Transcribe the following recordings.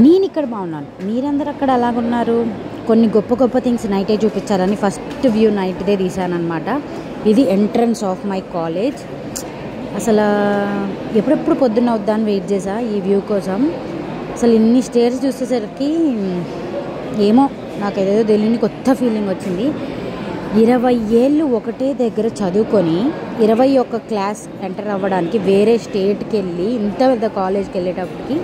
నేను ఇక్కడ బాగున్నాను, మీరందరూ అక్కడ అలాగున్నారు. కొన్ని గొప్ప గొప్ప థింగ్స్ నైటే చూపించాలని ఫస్ట్ వ్యూ నైట్దే తీశానమాట. ఇది ఎంట్రన్స్ ఆఫ్ మై కాలేజ్. అసలు ఎప్పుడెప్పుడు పొద్దున్న వద్దా అని వెయిట్ చేసా ఈ వ్యూ కోసం. అసలు ఇన్ని స్టేర్స్ చూసేసరికి ఏమో నాకు ఏదేదో తెలియని కొత్త ఫీలింగ్ వచ్చింది. 20 ఏళ్ళు ఒకటే దగ్గర చదువుకొని 21 క్లాస్ ఎంటర్ అవ్వడానికి వేరే స్టేట్కి వెళ్ళి ఇంత పెద్ద కాలేజ్కి వెళ్ళేటప్పటికి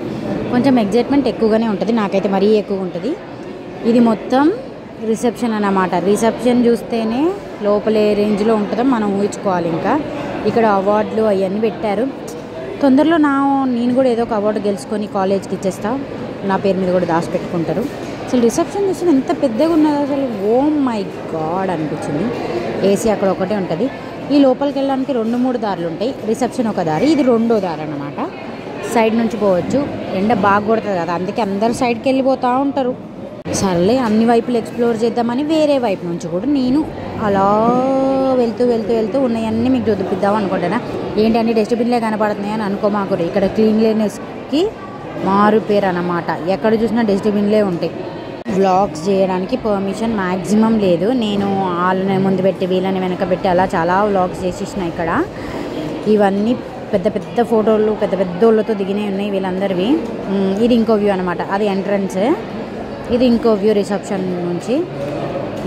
కొంచెం ఎగ్జైట్మెంట్ ఎక్కువగానే ఉంటుంది. నాకైతే మరీ ఎక్కువ ఉంటుంది. ఇది మొత్తం రిసెప్షన్ అన్నమాట. రిసెప్షన్ చూస్తేనే లోపల ఏ రేంజ్లో ఉంటుందో మనం ఊహించుకోవాలి. ఇంకా ఇక్కడ అవార్డులు అవన్నీ పెట్టారు. తొందరలో నేను కూడా ఏదో ఒక అవార్డు గెలుచుకొని కాలేజ్కి ఇచ్చేస్తా. నా పేరు మీద కూడా దాచిపెట్టుకుంటారు. అసలు రిసెప్షన్ చూసిన ఎంత పెద్దగా ఉన్నదో అసలు ఓ మై గాడ్ అనిపించింది. ఏసీ అక్కడ ఒకటే ఉంటుంది. ఈ లోపలికి వెళ్ళడానికి 2-3 దారులు ఉంటాయి. రిసెప్షన్ ఒక దారి, ఇది 2వ దారి అన్నమాట. సైడ్ నుంచి పోవచ్చు. ఎండ బాగా కొడుతుంది కదా, అందుకే అందరు సైడ్కి వెళ్ళిపోతూ ఉంటారు. సర్లే అన్ని వైపులు ఎక్స్ప్లోర్ చేద్దామని వేరే వైపు నుంచి కూడా నేను అలా వెళ్తూ వెళ్తూ వెళ్తూ ఉన్నాయన్నీ మీకు చూపిద్దాం అనుకుంటున్నా. ఏంటి అన్ని డస్ట్బిన్లే కనపడుతున్నాయి అని అనుకోమాకూడదు. ఇక్కడ క్లీన్లీనెస్కి మారు పేరు అన్నమాట. ఎక్కడ చూసినా డస్ట్బిన్లే ఉంటాయి. వ్లాగ్స్ చేయడానికి పర్మిషన్ మ్యాక్సిమం లేదు. నేను వాళ్ళని ముందు పెట్టి వీళ్ళని వెనక పెట్టి అలా చాలా వ్లాగ్స్ చేసేసిన. ఇక్కడ ఇవన్నీ పెద్ద పెద్ద ఫోటోలు పెద్ద పెద్ద వాళ్ళతో దిగినే ఉన్నాయి వీళ్ళందరివి. ఇది ఇంకో వ్యూ అనమాట. అది ఎంట్రన్స్. ఇది ఇంకో వ్యూ రిసెప్షన్ నుంచి.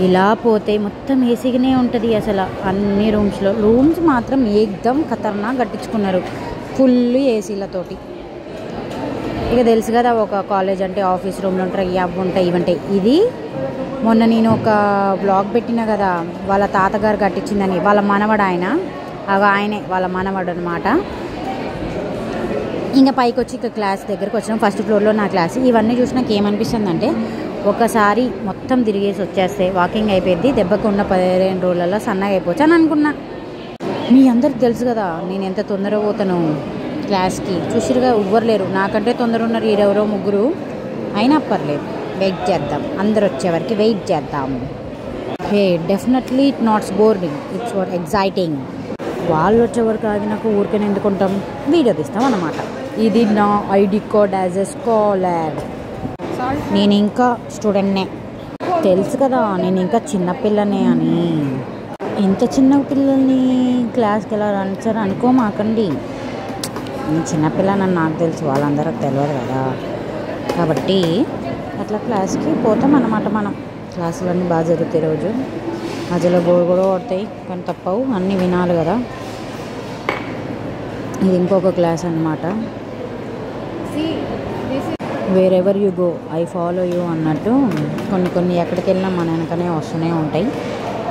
ఇలా పోతే మొత్తం ఏసీగానే ఉంటుంది. అసలు అన్ని రూమ్స్ మాత్రం ఏకదం ఖతర్నాక్ కట్టించుకున్నారు, ఫుల్ ఏసీలతోటి. ఇక తెలుసు కదా ఒక కాలేజ్ అంటే ఆఫీస్ రూమ్లు ఉంటాయి, అవి ఉంటాయి, ఇవి ఉంటాయి. ఇది మొన్న నేను ఒక బ్లాగ్ పెట్టినా కదా, వాళ్ళ తాతగారు కట్టించిందని. వాళ్ళ మనవడు ఆయనే వాళ్ళ మనవడు అనమాట. ఇంకా పైకి వచ్చి ఇక క్లాస్ దగ్గరకు వచ్చినాం. ఫస్ట్ ఫ్లోర్లో నా క్లాస్. ఇవన్నీ చూసి నాకు ఏమనిపిస్తుంది అంటే ఒకసారి మొత్తం తిరిగేసి వచ్చేస్తే వాకింగ్ అయిపోయింది, దెబ్బకు ఉన్న 15 రోజులలో సన్నగా అయిపోవచ్చు అని అనుకున్నా. మీ అందరికి తెలుసు కదా నేను ఎంత తొందరగా పోతాను క్లాస్కి. చూసిరుగా ఎవ్వరు లేరు, నాకంటే తొందర ఉన్నారు 2-3. అయినా పర్లేదు, వెయిట్ చేద్దాం. అందరు వచ్చేవరకు వెయిట్ చేద్దాము. Hey definitely it nots boring, it's for exciting. వాళ్ళు వచ్చేవరకు ఆగి నాకు ఊరికనే ఎందుకుంటాం, వీడియో తీస్తాం అన్నమాట. ఇది నా ID card as a scholar. నేను ఇంకా స్టూడెంట్నే, తెలుసు కదా నేను ఇంకా చిన్నపిల్లనే అని. ఎంత చిన్న పిల్లల్ని క్లాస్కి ఎలా రానిచ్చారు అనుకోమాకండి. నేను చిన్నపిల్లనని నాకు తెలుసు, వాళ్ళందరికి తెలియదు కదా. కాబట్టి అట్లా క్లాస్కి పోతాం అన్నమాట. మనం క్లాసులన్నీ బాగా జరుగుతాయి. రోజు మధ్యలో బోర్ కూడా పడతాయి, కానీ తప్పవు, అన్నీ వినాలి కదా. ఇది ఇంకొక క్లాస్ అన్నమాట. Wherever you go I follow you అన్నట్టు కొన్ని ఎక్కడికి వెళ్ళినా మన వెనకనే వస్తూనే ఉంటాయి.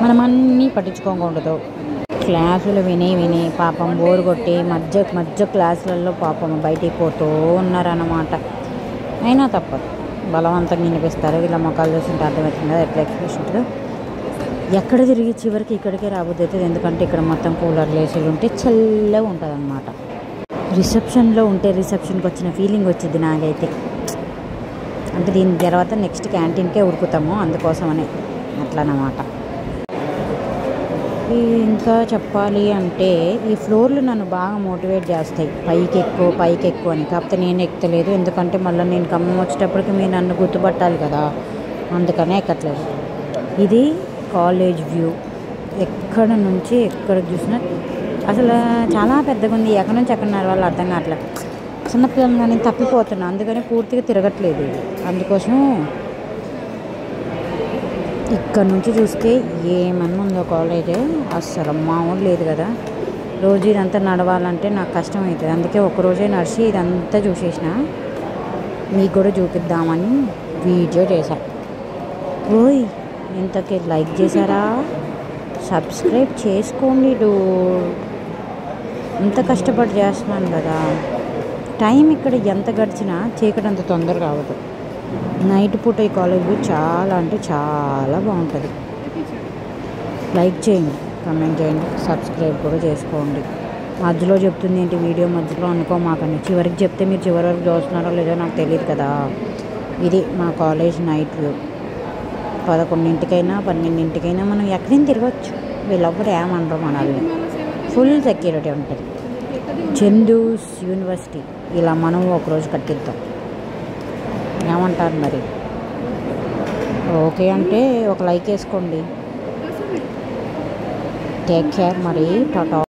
మనం అన్నీ పట్టించుకోకూడదు. క్లాసులు విని పాపం బోర్ కొట్టి మధ్య క్లాసులలో పాపం బయటికి పోతూ ఉన్నారన్నమాట. అయినా తప్పదు, బలవంతంగా వినిపిస్తారు. వీళ్ళ మొక్కలు చూస్తుంటే అర్థమవుతుంది కదా ఎట్లా ఎక్స్ప్రెషన్ ఉంటుందో. ఎక్కడ తిరిగి చివరికి ఇక్కడికే రాబోద్ది అవుతుంది. ఎందుకంటే ఇక్కడ మొత్తం కూలర్లు ఏసీలు ఉంటే చల్లగా ఉంటుంది అన్నమాట. రిసెప్షన్లో ఉంటే రిసెప్షన్కి వచ్చిన ఫీలింగ్ వచ్చింది నాకైతే. అంటే దీని తర్వాత నెక్స్ట్ క్యాంటీన్కే ఉరుకుతాము, అందుకోసమనే అట్లనమాట. ఇంకా చెప్పాలి అంటే ఈ ఫ్లోర్లు నన్ను బాగా మోటివేట్ చేస్తాయి, పైకి ఎక్కువ అని. కాకపోతే నేను ఎక్కలేదు, ఎందుకంటే మళ్ళీ నేను ఖమ్మం వచ్చేటప్పటికి మీరు నన్ను గుర్తుపట్టాలి కదా, అందుకనే ఎక్కట్లేదు. ఇది కాలేజ్ వ్యూ. ఎక్కడ నుంచి ఎక్కడికి చూసినా అసలు చాలా పెద్దగా ఉంది. ఎక్కడి నుంచి ఎక్కడున్నారు వాళ్ళు అర్థం కావట్లేదు. చిన్నపిల్లలు నేను తప్పిపోతున్నాను, అందుకని పూర్తిగా తిరగట్లేదు. అందుకోసం ఇక్కడ నుంచి చూస్తే ఏమన్నా ఉందో కాలేజ్, అస్సలు మామూలు లేదు కదా. రోజు ఇదంతా నడవాలంటే నాకు కష్టం అవుతుంది. అందుకే ఒకరోజే నడిచి ఇదంతా చూసేసిన, మీకు కూడా చూపిద్దామని వీడియో చేశా. ఓయ్ ఇంతకీ లైక్ చేశారా? సబ్స్క్రైబ్ చేసుకోండి ఇంత కష్టపడి చేస్తున్నాను కదా. టైం ఇక్కడ ఎంత గడిచినా చీకటి అంత తొందరగా అవ్వదు. నైట్ పూట ఈ కాలేజ్ చాలా అంటే చాలా బాగుంటుంది. లైక్ చేయండి, కామెంట్ చేయండి, సబ్స్క్రైబ్ కూడా చేసుకోండి. మధ్యలో చెప్తుంది ఏంటి వీడియో మధ్యలో అనుకోమాకండి. చివరికి చెప్తే మీరు చివరి వరకు చూస్తున్నారో లేదో నాకు తెలియదు కదా. ఇది మా కాలేజ్ నైట్ వ్యూ. 11ంటికైనా 12ంటికైనా మనం ఎక్కడైనా తిరగచ్చు, వీళ్ళెవ్వరు ఏమనరు మనల్ని. ఫుల్ సెక్యూరిటీ ఉంటుంది. చందూస్ యూనివర్సిటీ ఇలా మనం ఒకరోజు కట్టిద్దాం. ఏమంటారు మరి? ఓకే అంటే ఒక లైక్ వేసుకోండి. టేక్ కేర్ మరి. టాటా.